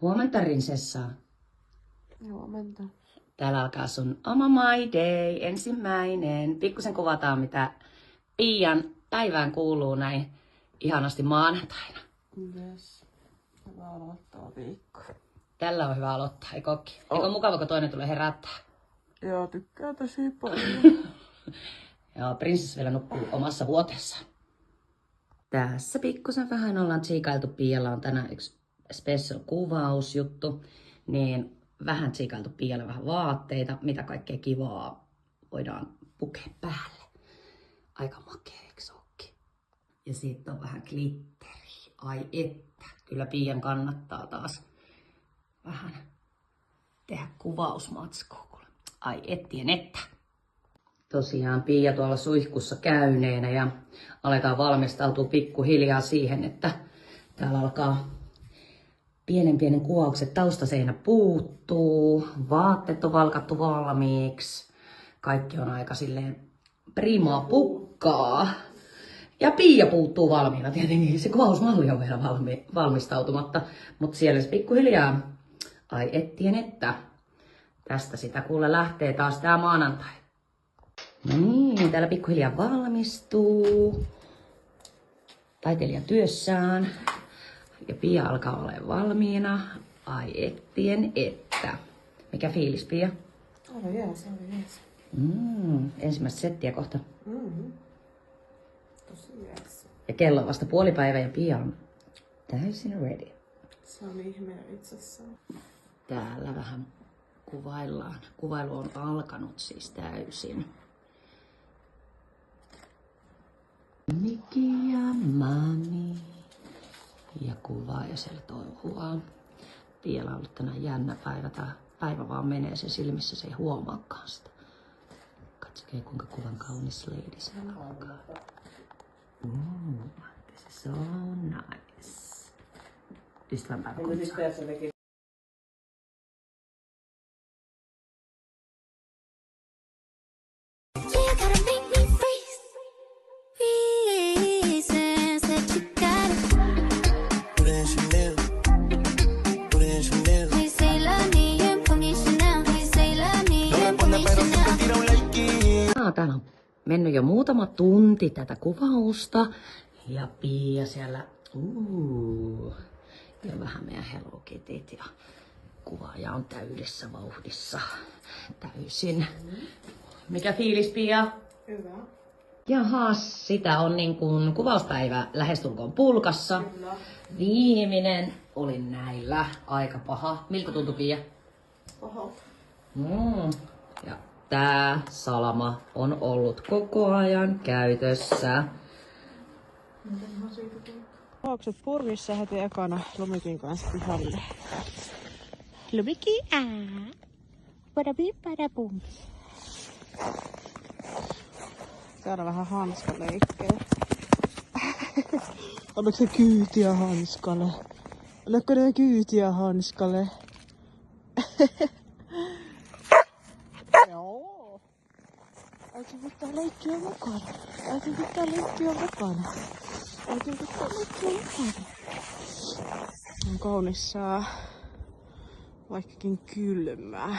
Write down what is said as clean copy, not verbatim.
Huomenta, prinsessa. Huomenta. Täällä alkaa sun oma my day, ensimmäinen. Pikkusen kuvataan, mitä Pian päivään kuuluu näin ihanasti maanantaina. Yes. Hyvä aloittaa viikko. Tällä on hyvä aloittaa, eikö ookin? Eikö ole mukava, kun toinen tulee herättää? Joo, tykkää tosi paljon. Joo, prinsessa vielä nukkuu omassa vuoteessaan. Tässä pikkusen vähän ollaan tsiikailtu. Pialla on tänään yksi special kuvausjuttu. Niin vähän tsiikailtu Pialle vähän vaatteita, mitä kaikkea kivaa voidaan pukea päälle. Aika makea, eikö ookin? Ja sitten on vähän glitteriä. Ai että, kyllä Pian kannattaa taas vähän tehdä kuvausmatskua. Ai ettien että. Tosiaan Pia tuolla suihkussa käyneenä ja aletaan valmistautua pikkuhiljaa siihen, että täällä alkaa pienen kuvaukset. Taustaseinä puuttuu, vaatteet on valkattu valmiiksi. Kaikki on aika silleen primaa pukkaa. Ja Pia puuttuu valmiina tietenkin. Se kuvausmalli on vielä valmistautumatta. Mutta siellä se pikkuhiljaa, ai ettien että. Tästä sitä kuule lähtee taas tää maanantai. No niin, täällä pikkuhiljaa valmistuu. Taiteilija työssään. Ja Pia alkaa olemaan valmiina. Ai ettien että. Mikä fiilis, Pia? Aivan jees, aivan jees. Ensimmäistä settiä kohta. Tosi jees. Ja kello on vasta puolipäivä ja Pia on täysin ready. Se on ihme itsessään. Täällä vähän kuvaillaan. Kuvailu on alkanut siis täysin. Miki ja mami. Ja kuvaaja siellä touhuaa. Pialla on ollut tänään jännä päivä. Tää päivä vaan menee sen silmissä, se ei huomaakaan sitä. Katsokaa kuinka kuvan kaunis lady siellä alkaa. This is so nice. Ystävänpäivä kontsaa. Täällä on mennyt jo muutama tunti tätä kuvausta. Ja Pia siellä. Ja vähän meidän Hello Kityt ja kuvaaja on täydessä vauhdissa. Täysin. Mikä fiilis, Pia? Hyvä. Jahas, sitä on niin kuin kuvauspäivä lähestulkoon pulkassa. Kyllä. Viimeinen oli näillä. Aika paha. Miltä tuntui, Pia? Pahalta. Ja tää salama on ollut koko ajan käytössä. Juokset purkissa heti ekana Lumikin kanssa pihalle. Lumiki Padabum. Saadaan vähän hanskaleikkejä. Annatko se kyytiä hanskalle? Annatko ne kyytiä hanskalle? Joo. Äiti pitää leikkiä mukana. Äiti pitää leikkiä mukana. Äiti pitää leikkiä mukana. On kaunis sää, vaikkakin kylmää.